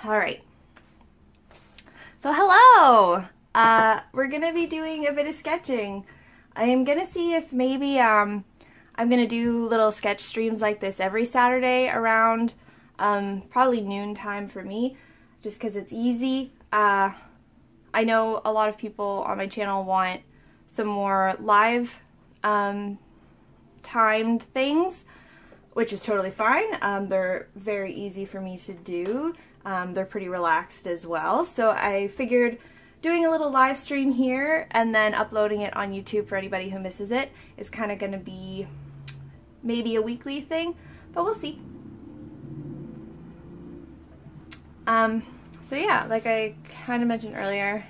All right. So hello! We're gonna be doing a bit of sketching. I am gonna see if maybe I'm gonna do little sketch streams like this every Saturday around probably noon time for me, just because it's easy. I know a lot of people on my channel want some more live timed things, which is totally fine. They're very easy for me to do. They're pretty relaxed as well. So I figured doing a little live stream here and then uploading it on YouTube for anybody who misses it is kind of going to be maybe a weekly thing, but we'll see. So yeah, like I kind of mentioned earlier,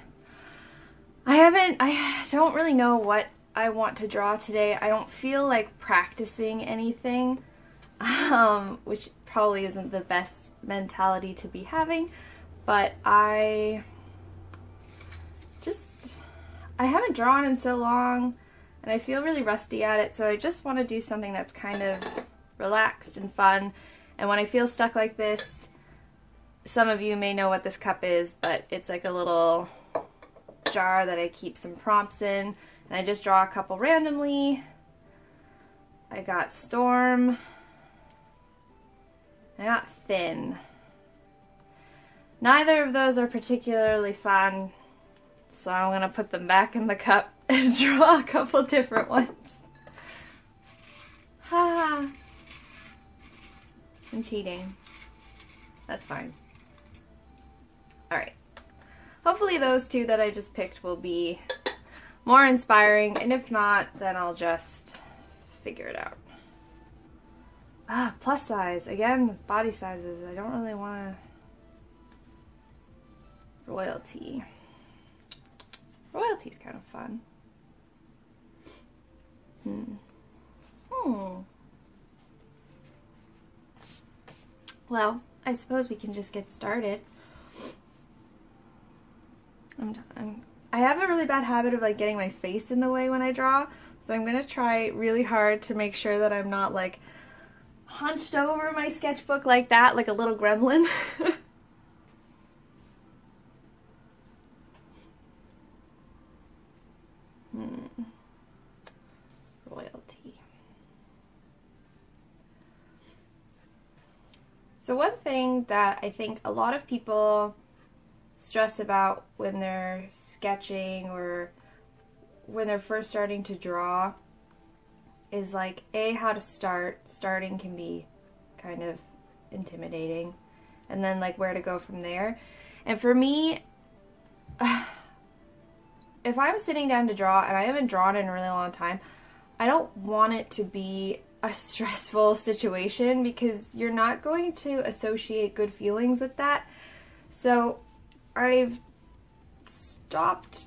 I don't really know what I want to draw today. I don't feel like practicing anything, which probably isn't the best mentality to be having, but I haven't drawn in so long and I feel really rusty at it, so I just want to do something that's kind of relaxed and fun. And when I feel stuck like this, some of you may know what this cup is, but it's like a little jar that I keep some prompts in, and I just draw a couple randomly. I got Storm, I got Thin. Neither of those are particularly fun, so I'm going to put them back in the cup and draw a couple different ones. Ha! I'm cheating. That's fine. Alright. Hopefully those two that I just picked will be more inspiring, and if not, then I'll just figure it out. Ah, plus size. Again, body sizes. I don't really want to... Royalty. Royalty's kind of fun. Well, I suppose we can just get started. I have a really bad habit of like getting my face in the way when I draw, so I'm gonna try really hard to make sure that I'm not like hunched over my sketchbook like that, like a little gremlin. Royalty. So one thing that I think a lot of people stress about when they're sketching or when they're first starting to draw is like how to start. Starting can be kind of intimidating, and then like where to go from there. And for me, if I'm sitting down to draw and I haven't drawn in a really long time, I don't want it to be a stressful situation, because you're not going to associate good feelings with that. So I've stopped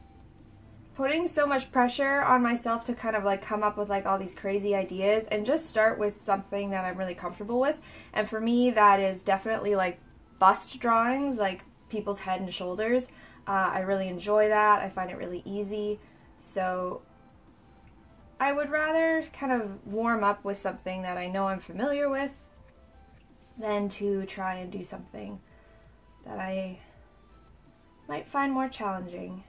putting so much pressure on myself to kind of like come up with like all these crazy ideas and just start with something that I'm really comfortable with. And for me, that is definitely like bust drawings, like people's head and shoulders. I really enjoy that. I find it really easy. So I would rather kind of warm up with something that I know I'm familiar with than to try and do something that I might find more challenging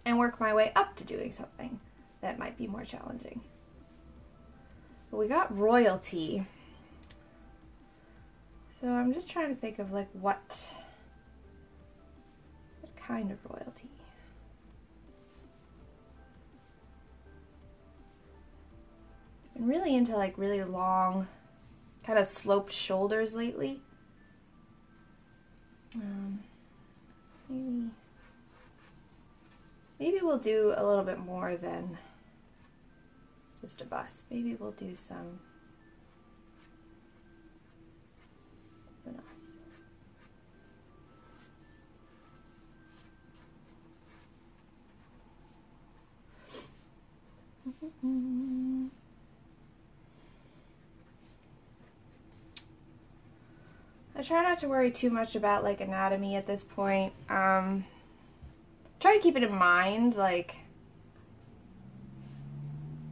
and work my way up to doing something that might be more challenging. But we got Royalty. So I'm just trying to think of like what kind of royalty. I'm really into like really long, kind of sloped shoulders lately. Maybe we'll do a little bit more than just a bust. Maybe we'll do something else. I try not to worry too much about like anatomy at this point. Try to keep it in mind, like,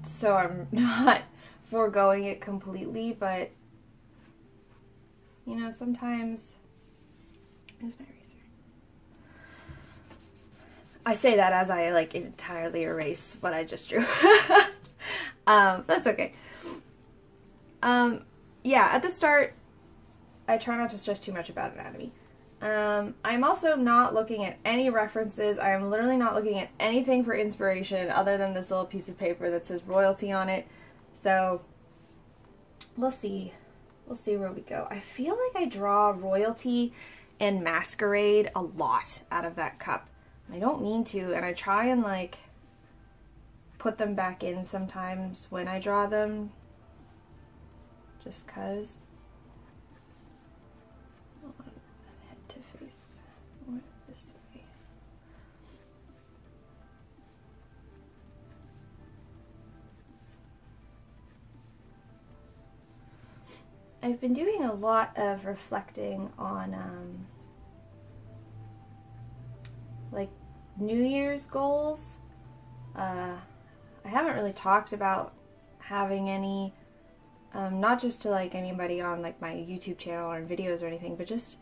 so I'm not foregoing it completely, but you know, sometimes Here's my eraser. I say that as I like entirely erase what I just drew. That's okay. Yeah, at the start, I try not to stress too much about anatomy. I'm also not looking at any references. I am literally not looking at anything for inspiration other than this little piece of paper that says royalty on it. So, we'll see. We'll see where we go. I feel like I draw royalty and masquerade a lot out of that cup. I don't mean to, and I try and like put them back in sometimes when I draw them, just cause. Head to face this way. I've been doing a lot of reflecting on like New Year's goals. I haven't really talked about having any, not just to like anybody on like my YouTube channel or in videos or anything, but just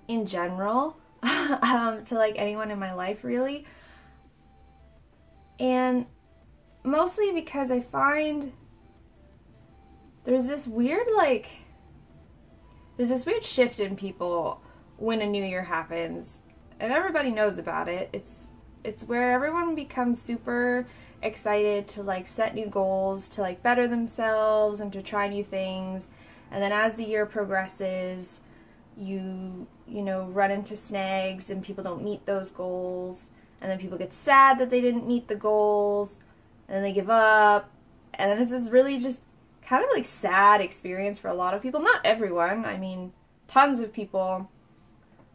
in general, to like anyone in my life really. And mostly because I find there's this weird shift in people when a new year happens. And everybody knows about it. It's where everyone becomes super excited to like set new goals, to like better themselves and to try new things. And then as the year progresses, you know, run into snags and people don't meet those goals. And then people get sad that they didn't meet the goals. And then they give up. And then it's this really just kind of like sad experience for a lot of people. Not everyone. I mean, tons of people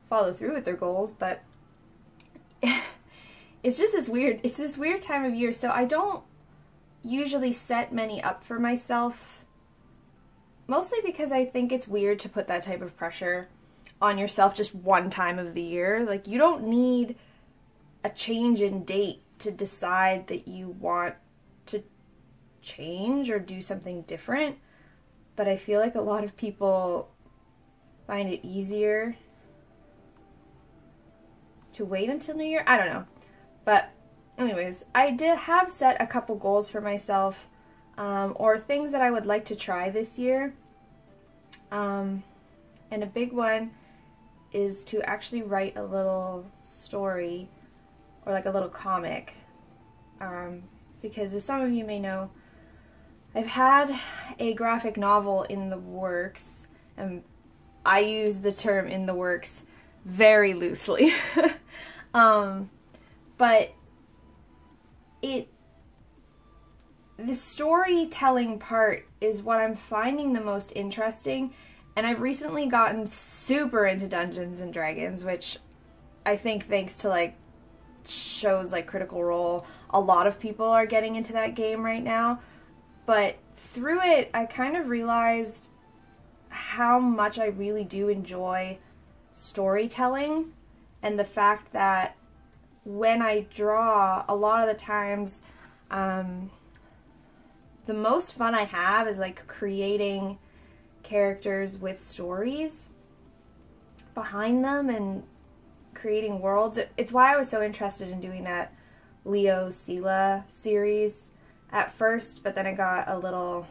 follow through with their goals, but it's just this weird time of year. So I don't usually set many up for myself, mostly because I think it's weird to put that type of pressure on yourself just one time of the year. Like, you don't need a change in date to decide that you want to change or do something different. But I feel like a lot of people find it easier to wait until New Year. I don't know. But anyways, I did have set a couple goals for myself, or things that I would like to try this year. And a big one is to actually write a little story or like a little comic. Because as some of you may know, I've had a graphic novel in the works, and I use the term "in the works" very loosely. But the storytelling part is what I'm finding the most interesting, and I've recently gotten super into Dungeons and Dragons, which I think thanks to like shows like Critical Role, a lot of people are getting into that game right now. But through it, I kind of realized how much I really do enjoy storytelling, and the fact that when I draw, a lot of the times, the most fun I have is like creating characters with stories behind them and creating worlds. It's why I was so interested in doing that Leo Sela series at first, but then I got a little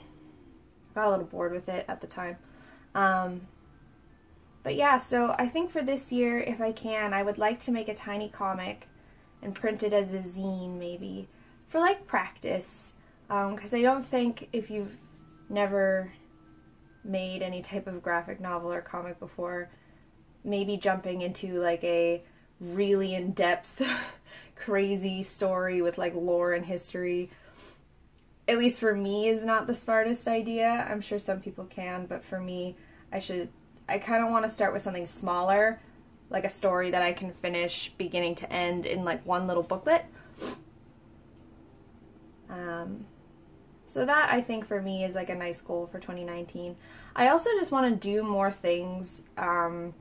bored with it at the time. But yeah, so I think for this year, if I can, I would like to make a tiny comic and print it as a zine maybe for like practice. Because I don't think, if you've never made any type of graphic novel or comic before, maybe jumping into like a really in-depth crazy story with like lore and history, at least for me, is not the smartest idea. I'm sure some people can, but for me, I kind of want to start with something smaller, like a story that I can finish beginning to end in like one little booklet. So that, I think, for me is like a nice goal for 2019. I also just want to do more things, not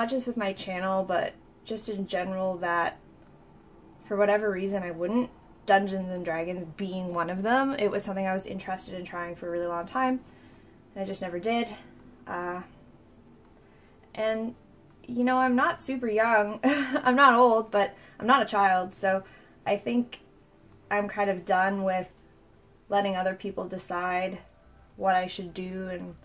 just with my channel, but just in general, that for whatever reason I wouldn't. Dungeons and Dragons being one of them. It was something I was interested in trying for a really long time, and I just never did. And you know, I'm not super young. I'm not old, but I'm not a child, so I think I'm kind of done with letting other people decide what I should do and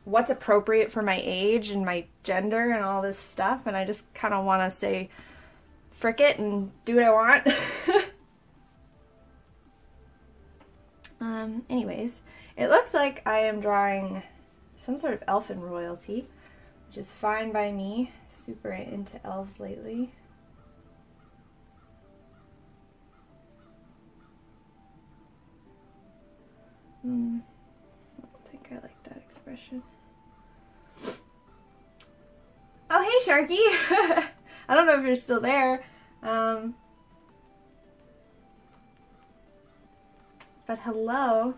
what's appropriate for my age and my gender and all this stuff, and I just kind of want to say frick it and do what I want. Anyways, it looks like I am drawing some sort of elfin royalty, which is fine by me. Super into elves lately. I don't think I like that expression. Oh, hey, Sharky! I don't know if you're still there. But hello.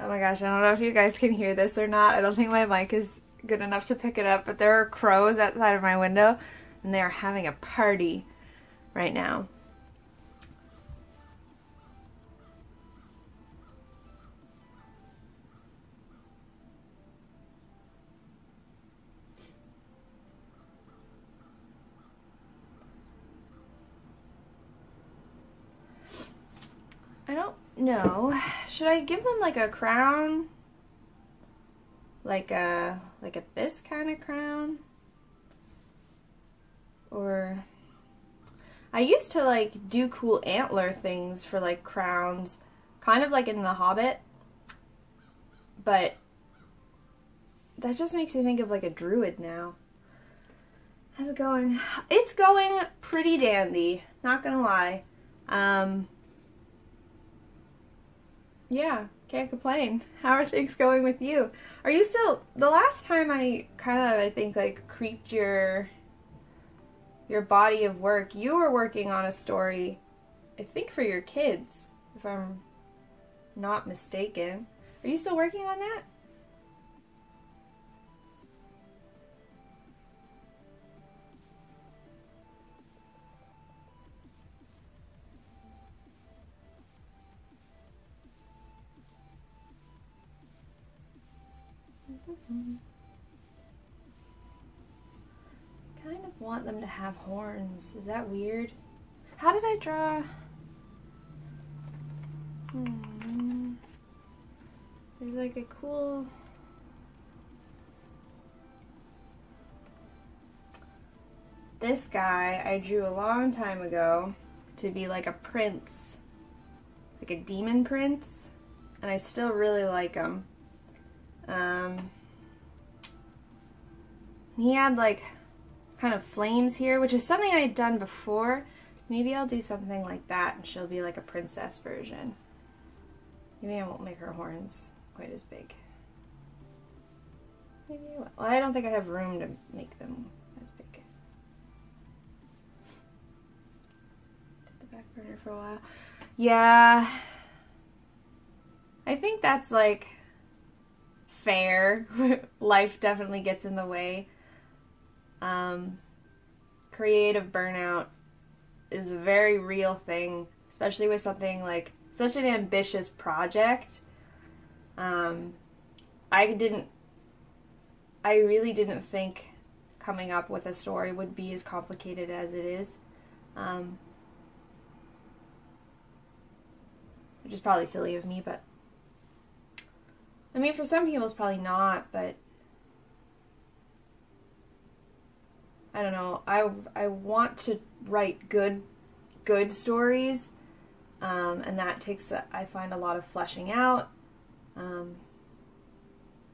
Oh my gosh, I don't know if you guys can hear this or not. I don't think my mic is good enough to pick it up, but there are crows outside of my window, and they are having a party right now. I don't know. Should I give them like a crown? Like a this kind of crown? Or I used to like do cool antler things for like crowns, kind of like in The Hobbit, but that just makes me think of like a druid now. How's it going? It's going pretty dandy, not gonna lie. Yeah, can't complain. How are things going with you? Are you still, the last time I think like creeped your body of work, you were working on a story, I think for your kids, if I'm not mistaken. Are you still working on that? Kind of want them to have horns. Is that weird? How did I draw? There's like a cool... This guy I drew a long time ago to be like a prince, like a demon prince, and I still really like him. He had like kind of flames here, which is something I had done before. Maybe I'll do something like that and she'll be like a princess version. Maybe I won't make her horns quite as big. Maybe I will. Well, I don't think I have room to make them as big. Did the back burner for a while. Yeah. I think that's like fair. Life definitely gets in the way. Creative burnout is a very real thing, especially with something like such an ambitious project. I really didn't think coming up with a story would be as complicated as it is. Which is probably silly of me, but I mean, for some people it's probably not, but I don't know. I want to write good stories, and that takes, I find, a lot of fleshing out.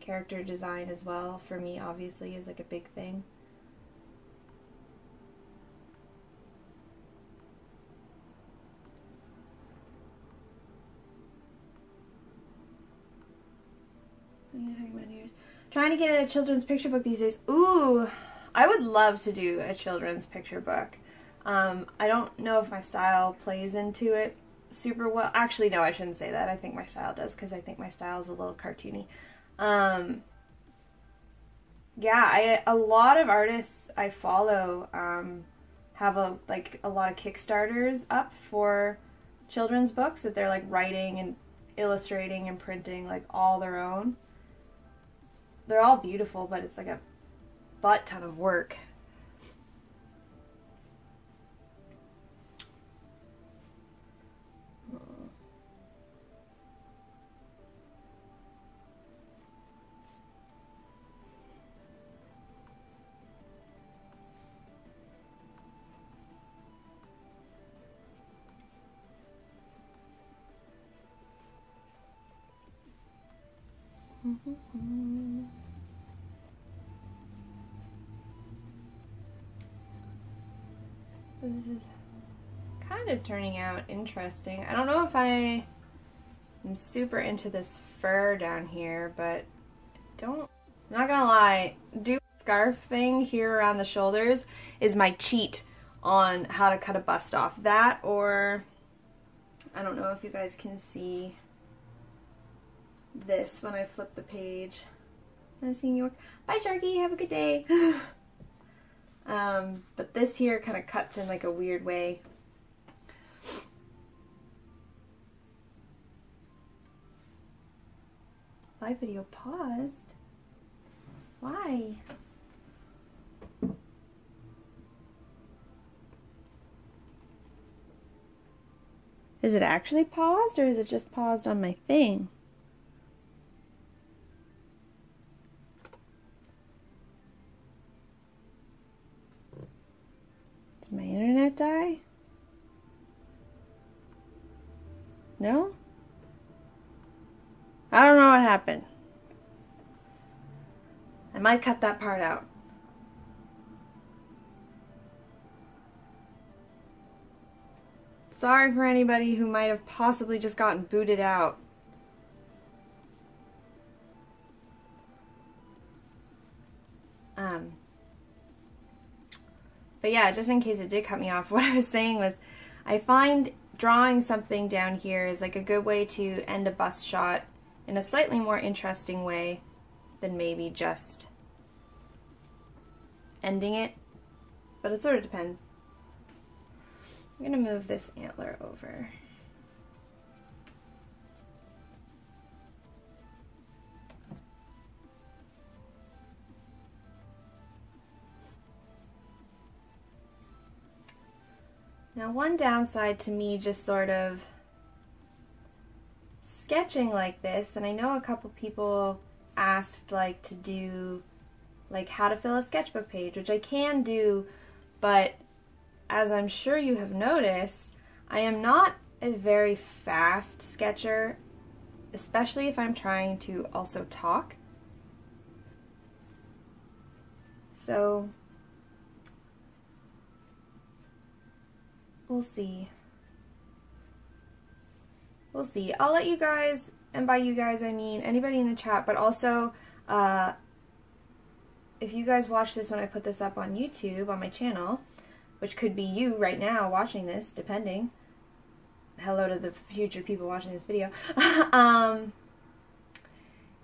Character design as well, for me, obviously, is like a big thing. Trying to get a children's picture book these days. Ooh, I would love to do a children's picture book. I don't know if my style plays into it super well. Actually, no, I shouldn't say that. I think my style does, because I think my style is a little cartoony. Yeah, a lot of artists I follow have a lot of Kickstarters up for children's books that they're like writing and illustrating and printing like all their own. They're all beautiful, but it's like a butt ton of work. This is kind of turning out interesting. I don't know if I'm super into this fur down here, but I'm not gonna lie, doing the scarf thing here around the shoulders is my cheat on how to cut a bust off. That, or I don't know if you guys can see this when I flip the page. I'm seeing you work. Bye, Sharky. Have a good day. But this here kind of cuts in like a weird way. Live video paused. Why? Is it actually paused, or is it just paused on my thing? Did my internet die? No? I don't know what happened. I might cut that part out. Sorry for anybody who might have possibly just gotten booted out. But yeah, just in case it did cut me off, what I was saying was I find drawing something down here is like a good way to end a bust shot in a slightly more interesting way than maybe just ending it. But it sort of depends. I'm going to move this antler over. Now, one downside to me just sort of sketching like this, and I know a couple people asked like to do like how to fill a sketchbook page, which I can do, but as I'm sure you have noticed, I am not a very fast sketcher, especially if I'm trying to also talk. So we'll see. We'll see. I'll let you guys, and by you guys I mean anybody in the chat, but also if you guys watch this when I put this up on YouTube on my channel, which could be you right now watching this, depending. Hello to the future people watching this video.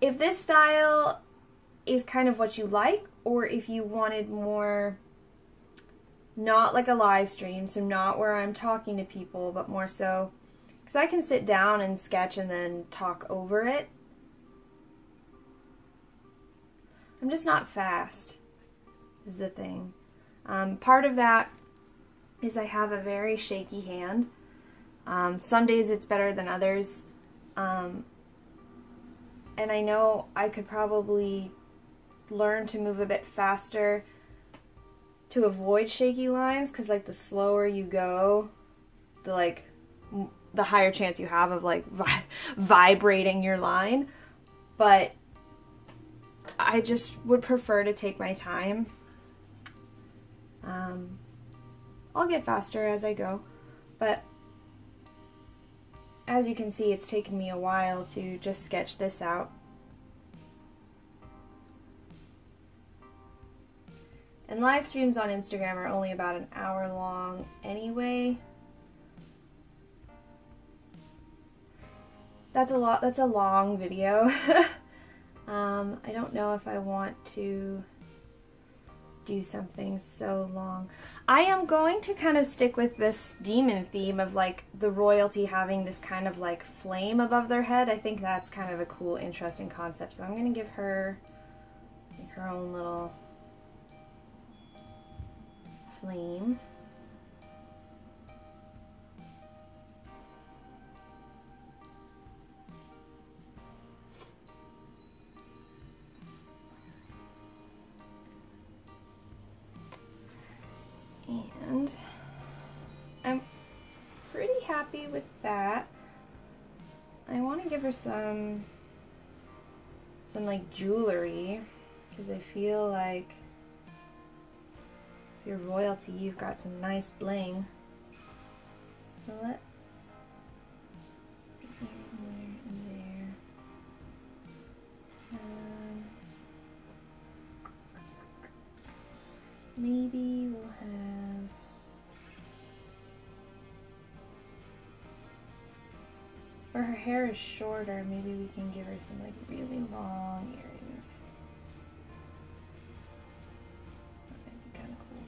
If this style is kind of what you like, or if you wanted more, not like a live stream, so not where I'm talking to people, but more so, because I can sit down and sketch and then talk over it. I'm just not fast, is the thing. Part of that is I have a very shaky hand. Some days it's better than others. And I know I could probably learn to move a bit faster to avoid shaky lines, because like the slower you go, the higher chance you have of like vibrating your line. But I just would prefer to take my time. I'll get faster as I go, but as you can see, it's taken me a while to just sketch this out. And live streams on Instagram are only about an hour long anyway. That's a lot. That's a long video. I don't know if I want to do something so long. I am going to kind of stick with this demon theme of like the royalty having this kind of like flame above their head. I think that's kind of a cool, interesting concept. So I'm going to give her like her own little flame. And I'm pretty happy with that. I want to give her some like jewelry, because I feel like if you're royalty, you've got some nice bling. So let's put there and there. Maybe we'll have or her hair is shorter, maybe we can give her some like really long earrings. That might be kind of cool.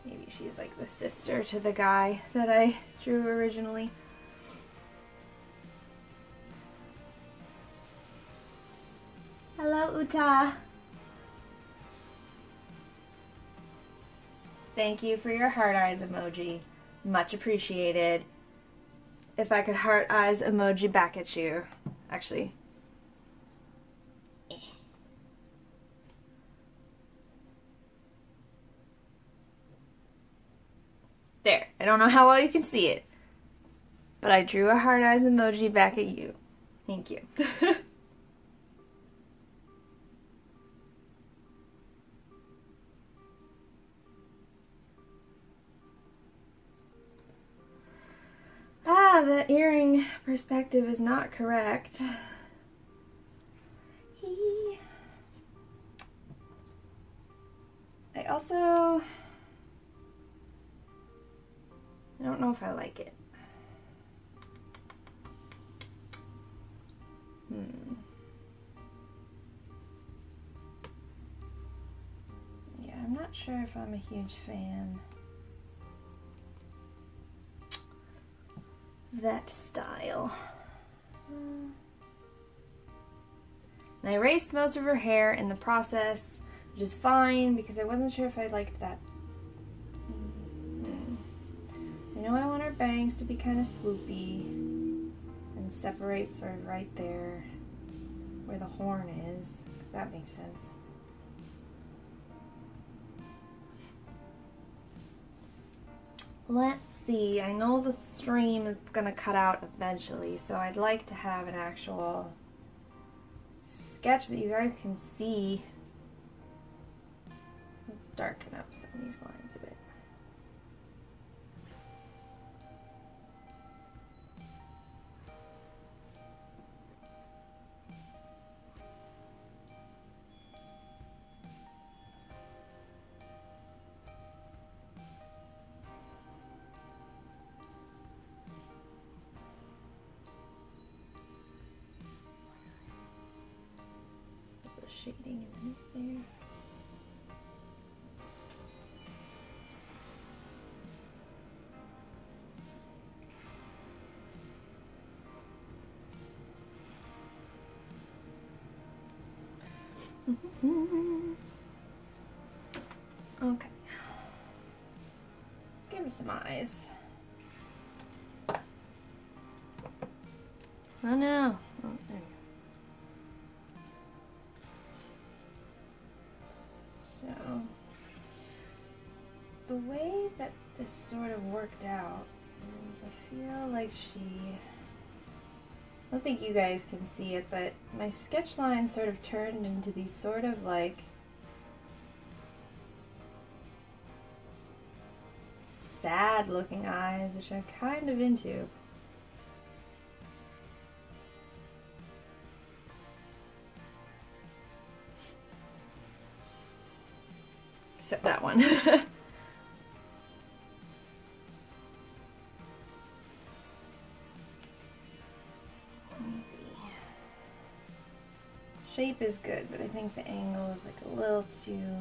Maybe she's like the sister to the guy that I drew originally. Hello, Uta. Thank you for your heart eyes emoji. Much appreciated. If I could heart eyes emoji back at you. Actually. There. I don't know how well you can see it, but I drew a heart eyes emoji back at you. Thank you. The earring perspective is not correct. I also... I don't know if I like it. Yeah, I'm not sure if I'm a huge fan of that style. And I erased most of her hair in the process, which is fine because I wasn't sure if I liked that. I know I want her bangs to be kind of swoopy and separate sort of right there where the horn is, if that makes sense. Let's see, I know the stream is gonna cut out eventually, so I'd like to have an actual sketch that you guys can see. Let's darken up some of these lines a bit. Shading underneath there. Okay. Let's give her some eyes. Oh no. Oh, there we go. So, the way that this sort of worked out is I feel like I don't think you guys can see it, but my sketch line sort of turned into these sort of like sad looking eyes, which I'm kind of into. one. Shape is good, but I think the angle is like a little too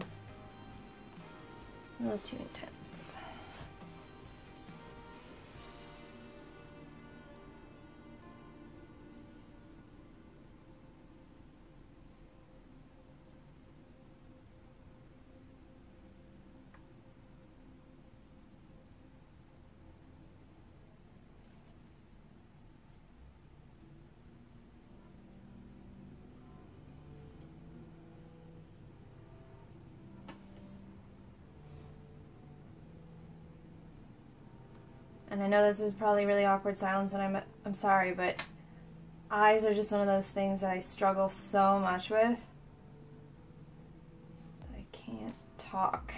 intense. And I know this is probably really awkward silence, and I'm sorry, but eyes are just one of those things that I struggle so much with. I can't talk.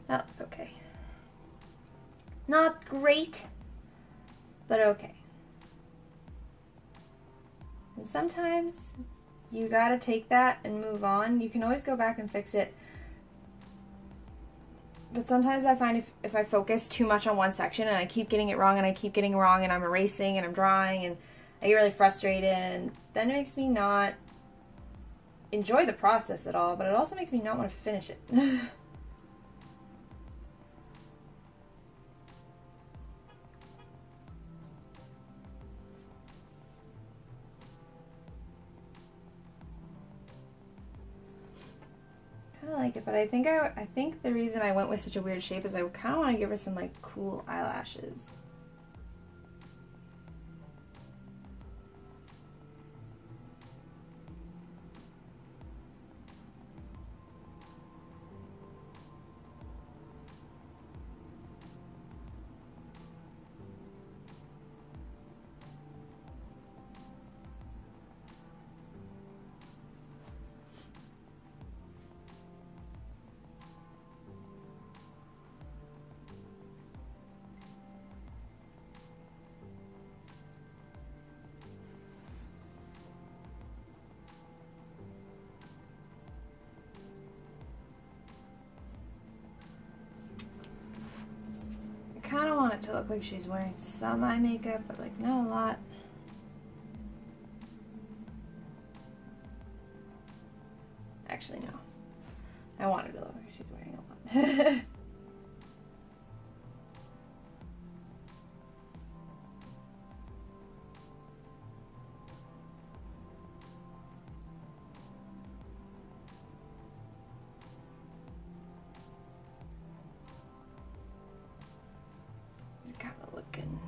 That's okay. Not great, but okay. And sometimes you gotta take that and move on. You can always go back and fix it. But sometimes I find if I focus too much on one section and I keep getting it wrong and I keep getting it wrong and I'm erasing and I'm drawing and I get really frustrated, and then it makes me not enjoy the process at all, but it also makes me not want to finish it. I like it, but I think the reason I went with such a weird shape is I kind of want to give her some like cool eyelashes. I kind of want it to look like she's wearing some eye makeup, but like not a lot. Actually, no. I want her to look like she's wearing a lot. Kind of looking.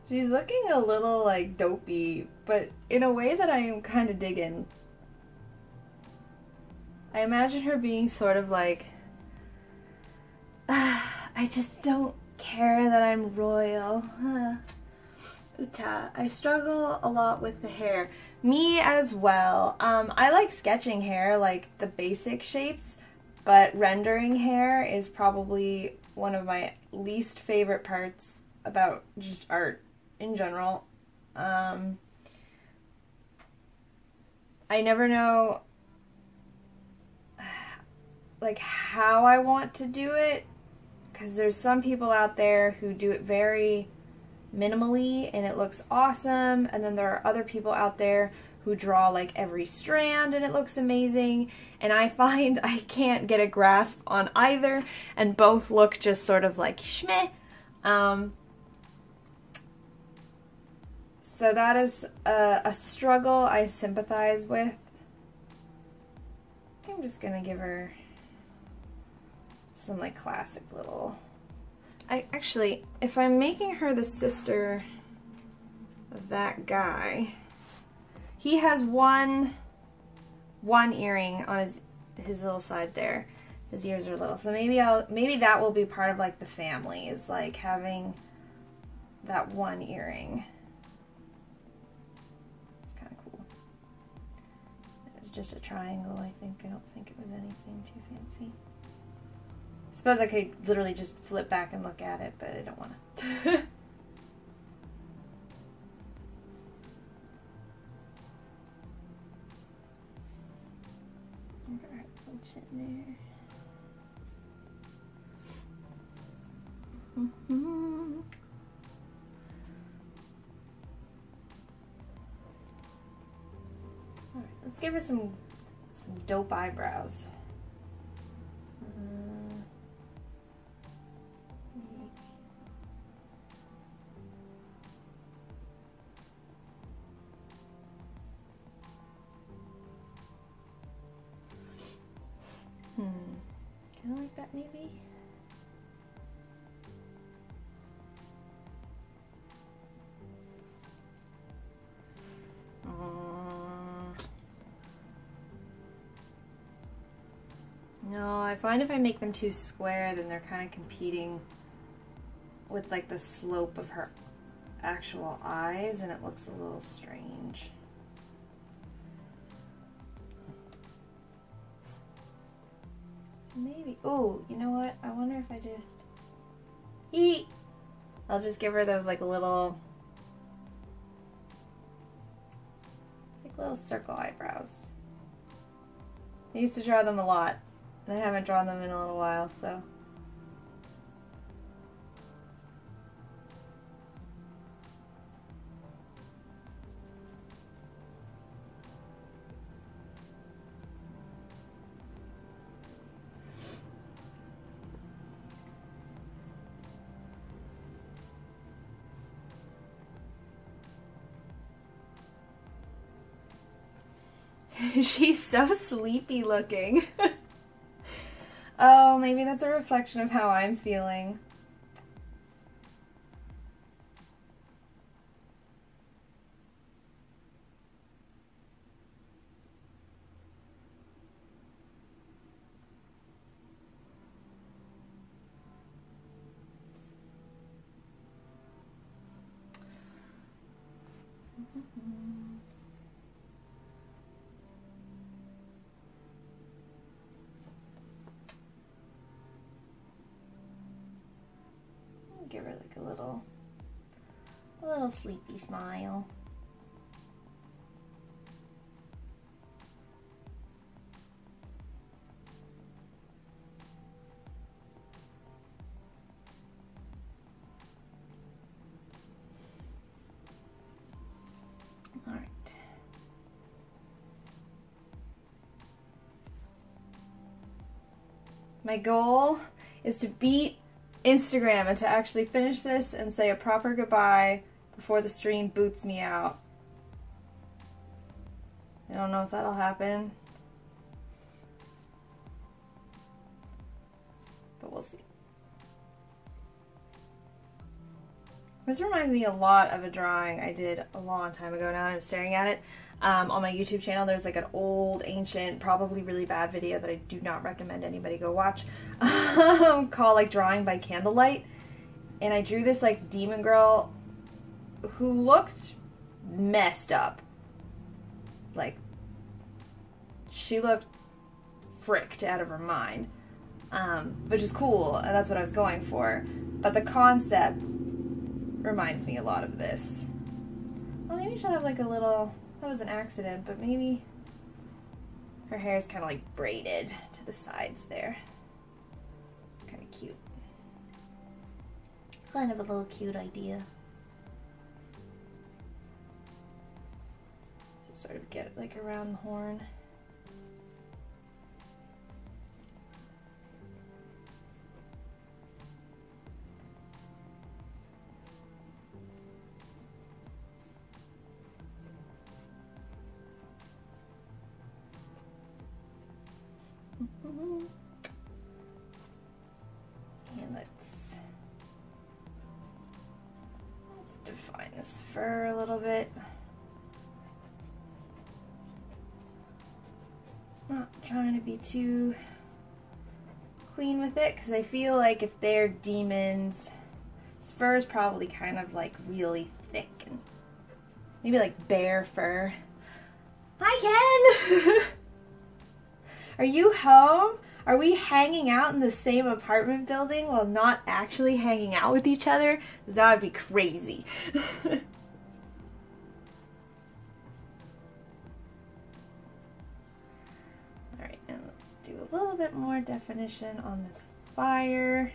She's looking a little like dopey, but in a way that I am kind of digging. I imagine her being sort of like, I just don't care that I'm royal. Uta. I struggle a lot with the hair. Me as well. I like sketching hair, like the basic shapes, but rendering hair is probably one of my least favorite parts about just art in general. I never know like how I want to do it, because there's some people out there who do it very minimally and it looks awesome, and then there are other people out there who draw like every strand and it looks amazing, and I find I can't get a grasp on either, and both look just sort of like schmeh. So that is a struggle I sympathize with. I think I'm just gonna give her some like classic little... Actually, if I'm making her the sister of that guy, he has one earring on his little side there. His ears are little, so maybe that will be part of like the family, is like having that one earring. It's kind of cool. It's just a triangle, I think. I don't think it was anything too fancy. Suppose I could literally just flip back and look at it, but I don't want to. Alright, let's give her some dope eyebrows. Kind of like that maybe? No, I find if I make them too square, then they're kind of competing with like the slope of her actual eyes, and it looks a little strange. Maybe, oh, you know what? I wonder if I just, I'll just give her those like little circle eyebrows. I used to draw them a lot, and I haven't drawn them in a little while, so. She's so sleepy looking. Oh, maybe that's a reflection of how I'm feeling. Give her like a little sleepy smile. All right. My goal is to beat Instagram and to actually finish this and say a proper goodbye before the stream boots me out. I don't know if that'll happen, but we'll see. This reminds me a lot of a drawing I did a long time ago now that I'm staring at it. On my YouTube channel, there's like an old, ancient, probably really bad video that I do not recommend anybody go watch, called like Drawing by Candlelight. And I drew this like demon girl who looked messed up. Like, she looked fricked out of her mind, which is cool, and that's what I was going for. But the concept reminds me a lot of this. Well, maybe she'll have like a little, that was an accident, but maybe her hair is kind of like braided to the sides there. It's kind of cute. Kind of a little cute idea. Sort of get it like around the horn. And let's define this fur a little bit. Not trying to be too clean with it, because I feel like if they're demons, this fur is probably kind of like really thick and maybe like bear fur. Hi, Ken! Are you home? Are we hanging out in the same apartment building while not actually hanging out with each other? That would be crazy. Alright, and let's do a little bit more definition on this fire,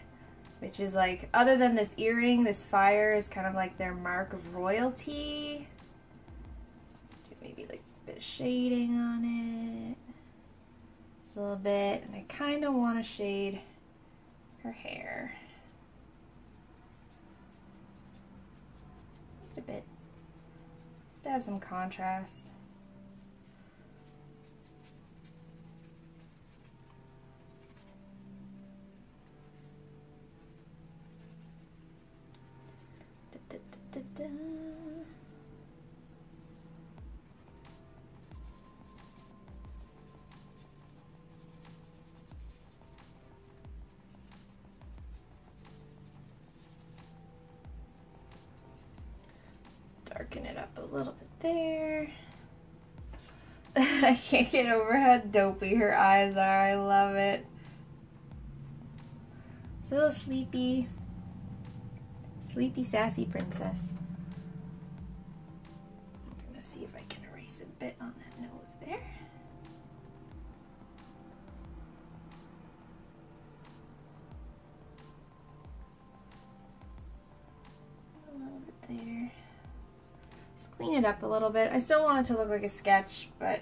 which is like, other than this earring, this fire is kind of like their mark of royalty. Do maybe like a bit of shading on it. A little bit, and I kind of want to shade her hair just a bit, just to have some contrast. Da, da, da, da, da. Darken it up a little bit there. I can't get over how dopey her eyes are. I love it. It's a little sleepy, sassy princess. I'm gonna see if I can erase a bit on that nose there. A little bit there. Clean it up a little bit. I still want it to look like a sketch, but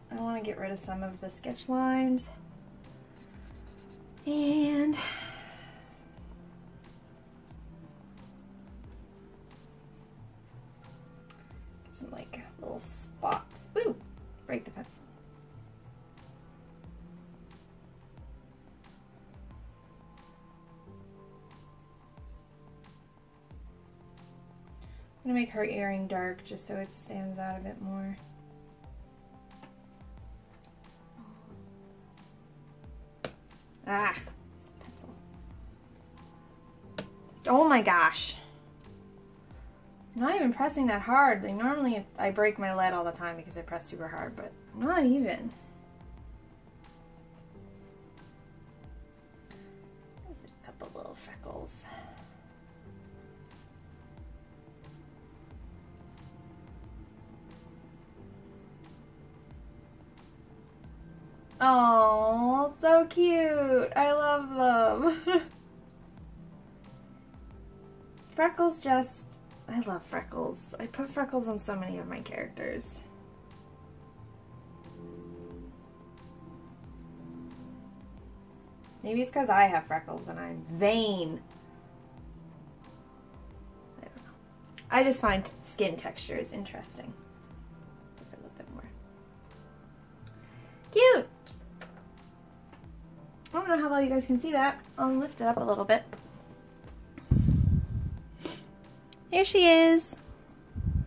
I want to get rid of some of the sketch lines. And some like little spots. Ooh, break the pencil. I'm gonna make her earring dark just so it stands out a bit more. Ah, pencil. Oh my gosh. I'm not even pressing that hard. Like normally I break my lead all the time because I press super hard, but not even. There's a couple little freckles. Oh, so cute. I love them. Freckles just, I love freckles. I put freckles on so many of my characters. Maybe it's because I have freckles and I'm vain. I don't know. I just find skin textures interesting. A little bit more. Cute! I don't know how well you guys can see that. I'll lift it up a little bit. Here she is.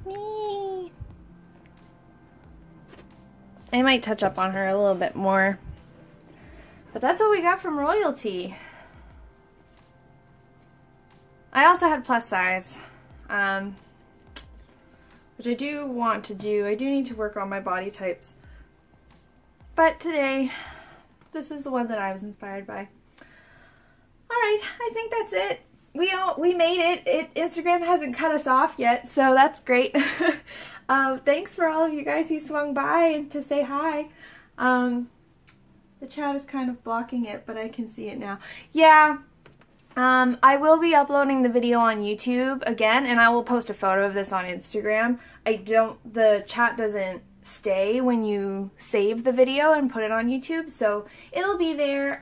Whee! I might touch up on her a little bit more. But that's what we got from royalty. I also had plus size, which I do want to do. I do need to work on my body types. But today, this is the one that I was inspired by. Alright, I think that's it. We made it. Instagram hasn't cut us off yet, so that's great. Thanks for all of you guys who swung by and to say hi. The chat is kind of blocking it, but I can see it now. Yeah, I will be uploading the video on YouTube again, and I will post a photo of this on Instagram. The chat doesn't stay when you save the video and put it on YouTube, so it'll be there.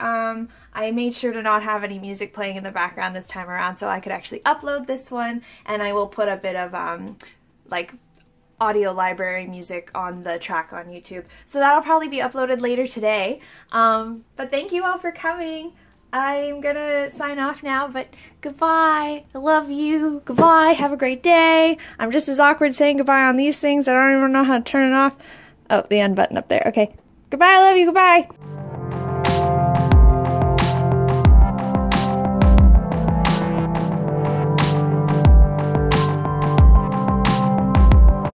I made sure to not have any music playing in the background this time around so I could actually upload this one, and I will put a bit of like audio library music on the track on YouTube. So that'll probably be uploaded later today. But thank you all for coming. I'm gonna sign off now, but goodbye. I love you. Goodbye. Have a great day. I'm just as awkward saying goodbye on these things. I don't even know how to turn it off. Oh, the end button up there. Okay. Goodbye. I love you. Goodbye.